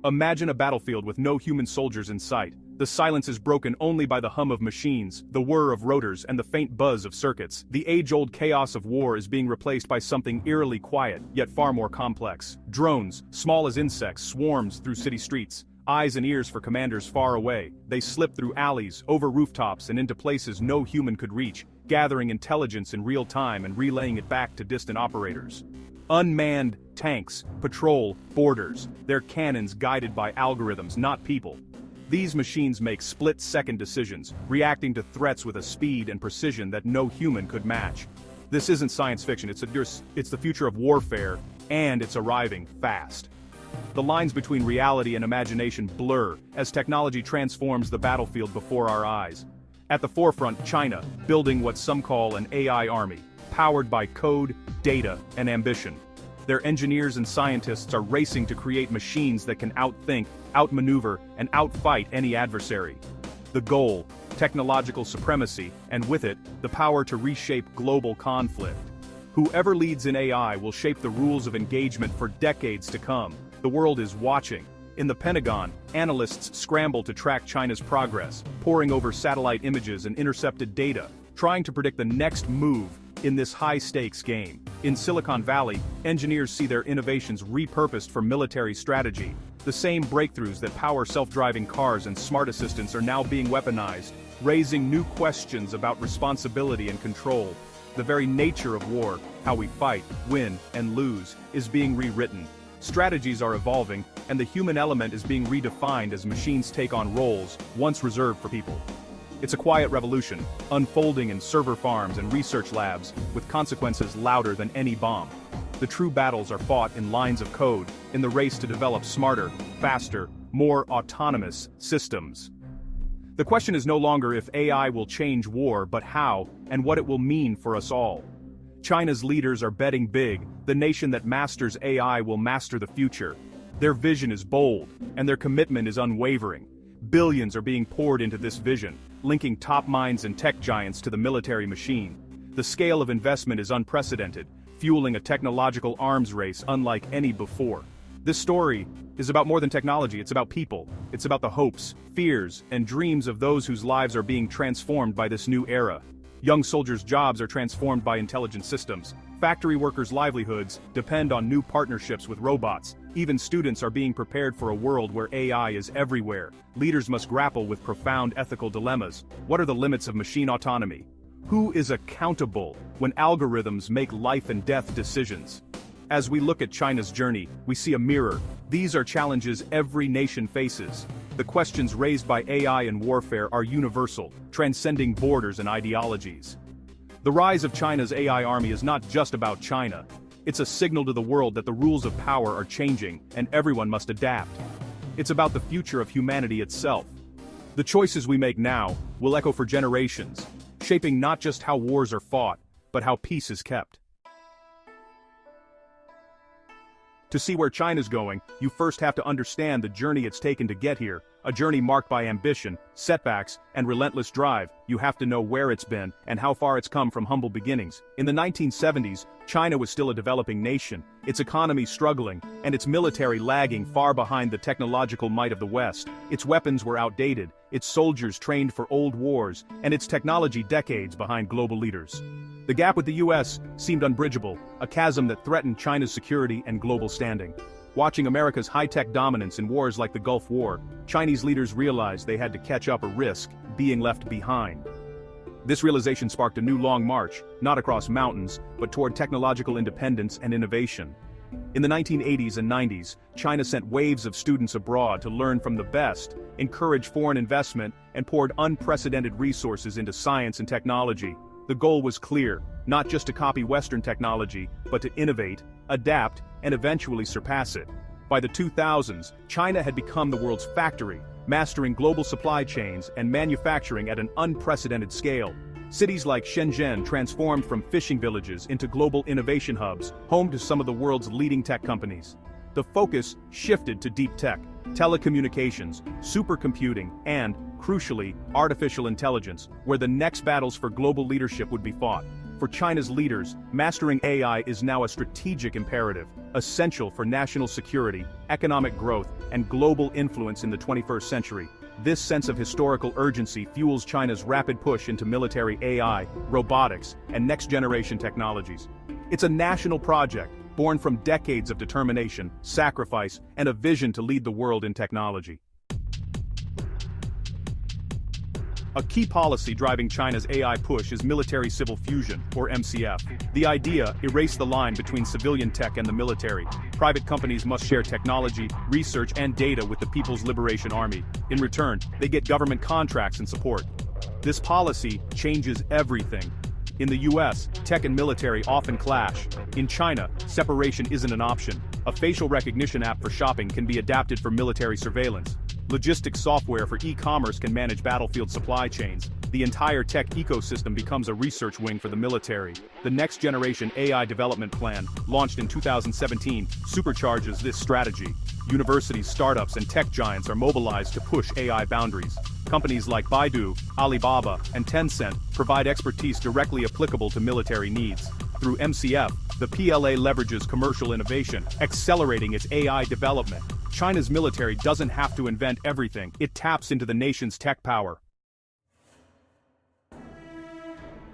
Imagine a battlefield with no human soldiers in sight. The silence is broken only by the hum of machines, the whir of rotors, and the faint buzz of circuits. The age-old chaos of war is being replaced by something eerily quiet, yet far more complex. Drones, small as insects, swarms through city streets. Eyes and ears for commanders far away. They slip through alleys, over rooftops, and into places no human could reach, gathering intelligence in real time and relaying it back to distant operators. Unmanned tanks patrol borders, their cannons guided by algorithms, not people. These machines make split-second decisions, reacting to threats with a speed and precision that no human could match. This isn't science fiction, it's the future of warfare, and it's arriving fast. The lines between reality and imagination blur as technology transforms the battlefield before our eyes. At the forefront, China, building what some call an AI army, powered by code, data, and ambition. Their engineers and scientists are racing to create machines that can outthink, outmaneuver, and outfight any adversary. The goal, technological supremacy, and with it, the power to reshape global conflict. Whoever leads in AI will shape the rules of engagement for decades to come. The world is watching. In the Pentagon, analysts scramble to track China's progress, poring over satellite images and intercepted data, trying to predict the next move in this high-stakes game. In Silicon Valley, engineers see their innovations repurposed for military strategy. The same breakthroughs that power self-driving cars and smart assistants are now being weaponized, raising new questions about responsibility and control. The very nature of war, how we fight, win, and lose, is being rewritten. Strategies are evolving, and the human element is being redefined as machines take on roles once reserved for people. It's a quiet revolution, unfolding in server farms and research labs, with consequences louder than any bomb. The true battles are fought in lines of code, in the race to develop smarter, faster, more autonomous systems. The question is no longer if AI will change war, but how, and what it will mean for us all. China's leaders are betting big. The nation that masters AI will master the future. Their vision is bold, and their commitment is unwavering. Billions are being poured into this vision, linking top minds and tech giants to the military machine. The scale of investment is unprecedented, fueling a technological arms race unlike any before. This story is about more than technology, it's about people. It's about the hopes, fears, and dreams of those whose lives are being transformed by this new era. Young soldiers' jobs are transformed by intelligent systems. Factory workers' livelihoods depend on new partnerships with robots. Even students are being prepared for a world where AI is everywhere. Leaders must grapple with profound ethical dilemmas. What are the limits of machine autonomy? Who is accountable when algorithms make life and death decisions? As we look at China's journey, we see a mirror. These are challenges every nation faces. The questions raised by AI and warfare are universal, transcending borders and ideologies. The rise of China's AI army is not just about China. It's a signal to the world that the rules of power are changing, and everyone must adapt. It's about the future of humanity itself. The choices we make now will echo for generations, shaping not just how wars are fought, but how peace is kept. To see where China's going, you first have to understand the journey it's taken to get here, a journey marked by ambition, setbacks, and relentless drive. You have to know where it's been and how far it's come from humble beginnings. In the 1970s, China was still a developing nation, its economy struggling, and its military lagging far behind the technological might of the West. Its weapons were outdated, its soldiers trained for old wars, and its technology decades behind global leaders. The gap with the US seemed unbridgeable, a chasm that threatened China's security and global standing. Watching America's high-tech dominance in wars like the Gulf War, Chinese leaders realized they had to catch up or risk being left behind. This realization sparked a new long march, not across mountains, but toward technological independence and innovation. In the 1980s and 90s, China sent waves of students abroad to learn from the best, encourage foreign investment, and poured unprecedented resources into science and technology. The goal was clear, not just to copy Western technology, but to innovate, adapt, and eventually surpass it. By the 2000s, China had become the world's factory, mastering global supply chains and manufacturing at an unprecedented scale. Cities like Shenzhen transformed from fishing villages into global innovation hubs, home to some of the world's leading tech companies. The focus shifted to deep tech, telecommunications, supercomputing, and, crucially, artificial intelligence, where the next battles for global leadership would be fought. For China's leaders, mastering AI is now a strategic imperative, essential for national security, economic growth, and global influence in the 21st century. This sense of historical urgency fuels China's rapid push into military AI, robotics, and next-generation technologies. It's a national project, born from decades of determination, sacrifice, and a vision to lead the world in technology. A key policy driving China's AI push is military-civil fusion, or MCF. The idea: erase the line between civilian tech and the military. Private companies must share technology, research, and data with the People's Liberation Army. In return, they get government contracts and support. This policy changes everything. In the US, tech and military often clash. In China, separation isn't an option. A facial recognition app for shopping can be adapted for military surveillance. Logistics software for e-commerce can manage battlefield supply chains. The entire tech ecosystem becomes a research wing for the military. The Next Generation AI Development Plan, launched in 2017, supercharges this strategy. Universities, startups, and tech giants are mobilized to push AI boundaries. Companies like Baidu, Alibaba, and Tencent provide expertise directly applicable to military needs. Through MCF, the PLA leverages commercial innovation, accelerating its AI development. China's military doesn't have to invent everything, it taps into the nation's tech power.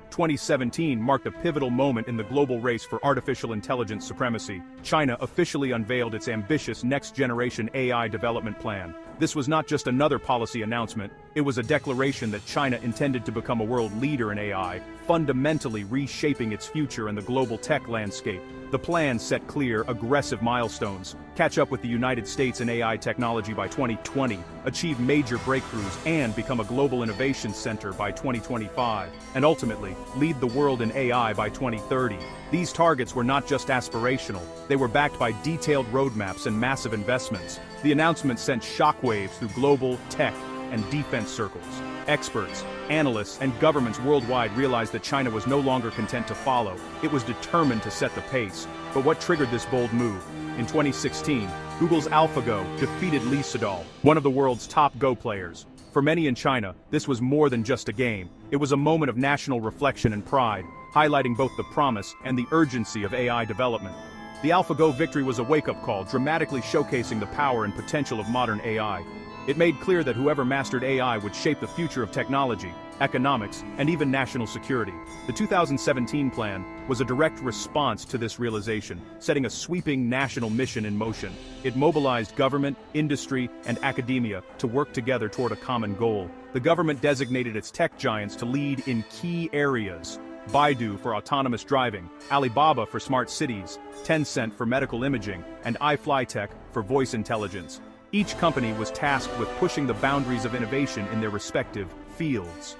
2017 marked a pivotal moment in the global race for artificial intelligence supremacy. China officially unveiled its ambitious next-generation AI development plan. This was not just another policy announcement, it was a declaration that China intended to become a world leader in AI, fundamentally reshaping its future in the global tech landscape. The plan set clear, aggressive milestones: catch up with the United States in AI technology by 2020, achieve major breakthroughs, and become a global innovation center by 2025, and ultimately, lead the world in AI by 2030. These targets were not just aspirational, they were backed by detailed roadmaps and massive investments. The announcement sent shockwaves through global, tech, and defense circles. Experts, analysts, and governments worldwide realized that China was no longer content to follow. It was determined to set the pace. But what triggered this bold move? In 2016, Google's AlphaGo defeated Lee Sedol, one of the world's top Go players. For many in China, this was more than just a game. It was a moment of national reflection and pride, highlighting both the promise and the urgency of AI development. The AlphaGo victory was a wake-up call, dramatically showcasing the power and potential of modern AI. It made clear that whoever mastered AI would shape the future of technology, economics, and even national security. The 2017 plan was a direct response to this realization, setting a sweeping national mission in motion. It mobilized government, industry, and academia to work together toward a common goal. The government designated its tech giants to lead in key areas: Baidu for autonomous driving, Alibaba for smart cities, Tencent for medical imaging, and iFlyTech for voice intelligence. Each company was tasked with pushing the boundaries of innovation in their respective fields.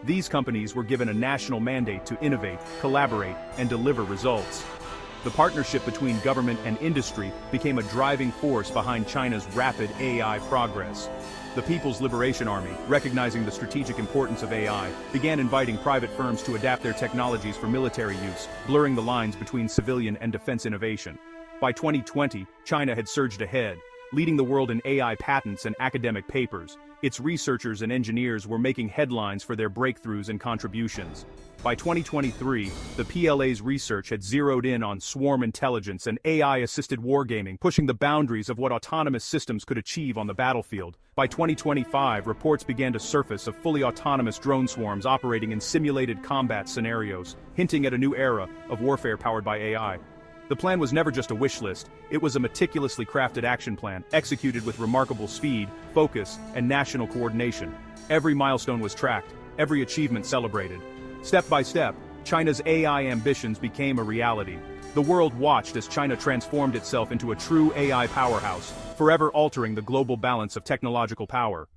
These companies were given a national mandate to innovate, collaborate, and deliver results. The partnership between government and industry became a driving force behind China's rapid AI progress. The People's Liberation Army, recognizing the strategic importance of AI, began inviting private firms to adapt their technologies for military use, blurring the lines between civilian and defense innovation. By 2020, China had surged ahead, leading the world in AI patents and academic papers. Its researchers and engineers were making headlines for their breakthroughs and contributions. By 2023, the PLA's research had zeroed in on swarm intelligence and AI-assisted wargaming, pushing the boundaries of what autonomous systems could achieve on the battlefield. By 2025, reports began to surface of fully autonomous drone swarms operating in simulated combat scenarios, hinting at a new era of warfare powered by AI. The plan was never just a wish list, it was a meticulously crafted action plan, executed with remarkable speed, focus, and national coordination. Every milestone was tracked, every achievement celebrated. Step by step, China's AI ambitions became a reality. The world watched as China transformed itself into a true AI powerhouse, forever altering the global balance of technological power.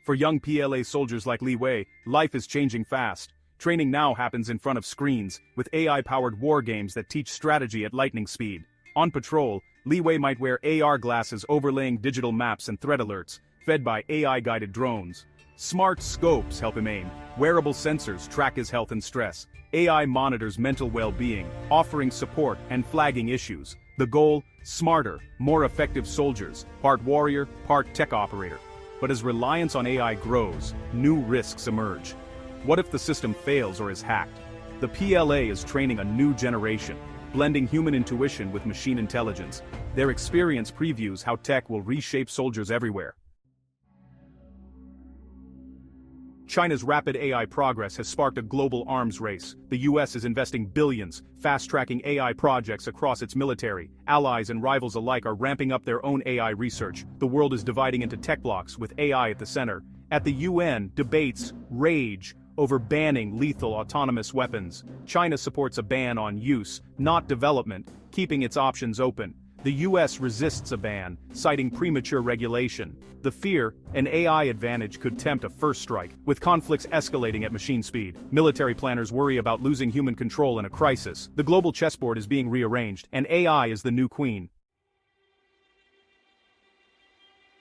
For young PLA soldiers like Li Wei, life is changing fast. Training now happens in front of screens, with AI-powered war games that teach strategy at lightning speed. On patrol, Li Wei might wear AR glasses overlaying digital maps and threat alerts, fed by AI-guided drones. Smart scopes help him aim, wearable sensors track his health and stress. AI monitors mental well-being, offering support and flagging issues. The goal: smarter, more effective soldiers, part warrior, part tech operator. But as reliance on AI grows, new risks emerge. What if the system fails or is hacked? The PLA is training a new generation, blending human intuition with machine intelligence. Their experience previews how tech will reshape soldiers everywhere. China's rapid AI progress has sparked a global arms race. The US is investing billions, fast-tracking AI projects across its military. Allies and rivals alike are ramping up their own AI research. The world is dividing into tech blocks with AI at the center. At the UN, debates rage over banning lethal autonomous weapons. China supports a ban on use, not development, keeping its options open. The US resists a ban, citing premature regulation. The fear, an AI advantage could tempt a first strike, with conflicts escalating at machine speed. Military planners worry about losing human control in a crisis. The global chessboard is being rearranged, and AI is the new queen.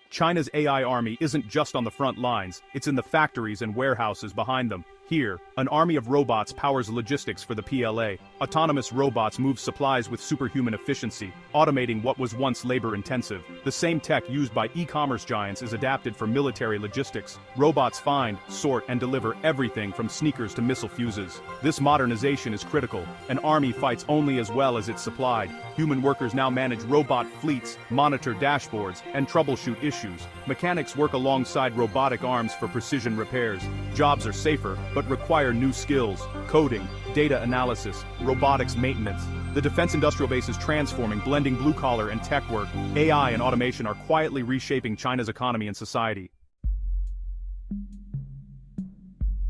China's AI army isn't just on the front lines, it's in the factories and warehouses behind them. Here, an army of robots powers logistics for the PLA. Autonomous robots move supplies with superhuman efficiency, automating what was once labor-intensive. The same tech used by e-commerce giants is adapted for military logistics. Robots find, sort, and deliver everything from sneakers to missile fuses. This modernization is critical. An army fights only as well as it's supplied. Human workers now manage robot fleets, monitor dashboards, and troubleshoot issues. Mechanics work alongside robotic arms for precision repairs. Jobs are safer, but require new skills: coding, data analysis, robotics maintenance. The defense industrial base is transforming, blending blue-collar and tech work. AI and automation are quietly reshaping China's economy and society.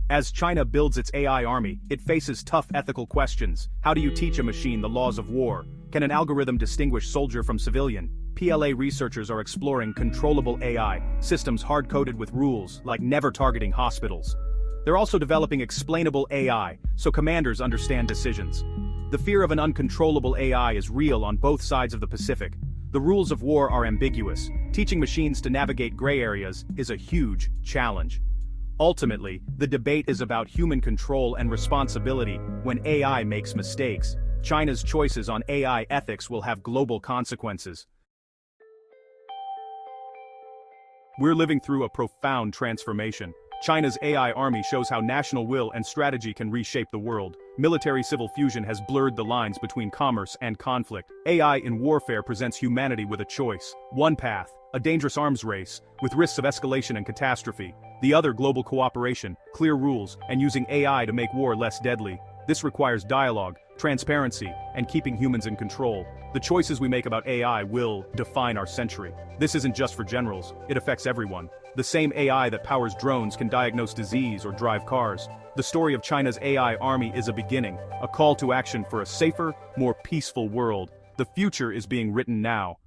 As China builds its AI army, it faces tough ethical questions. How do you teach a machine the laws of war? Can an algorithm distinguish soldier from civilian? PLA researchers are exploring controllable AI, systems hard-coded with rules, like never targeting hospitals. They're also developing explainable AI, so commanders understand decisions. The fear of an uncontrollable AI is real on both sides of the Pacific. The rules of war are ambiguous. Teaching machines to navigate gray areas is a huge challenge. Ultimately, the debate is about human control and responsibility when AI makes mistakes. China's choices on AI ethics will have global consequences. We're living through a profound transformation. China's AI army shows how national will and strategy can reshape the world. Military-civil fusion has blurred the lines between commerce and conflict. AI in warfare presents humanity with a choice. One path, a dangerous arms race, with risks of escalation and catastrophe. The other, global cooperation, clear rules, and using AI to make war less deadly. This requires dialogue, transparency, and keeping humans in control. The choices we make about AI will define our century. This isn't just for generals, it affects everyone. The same AI that powers drones can diagnose disease or drive cars. The story of China's AI army is a beginning, a call to action for a safer, more peaceful world. The future is being written now.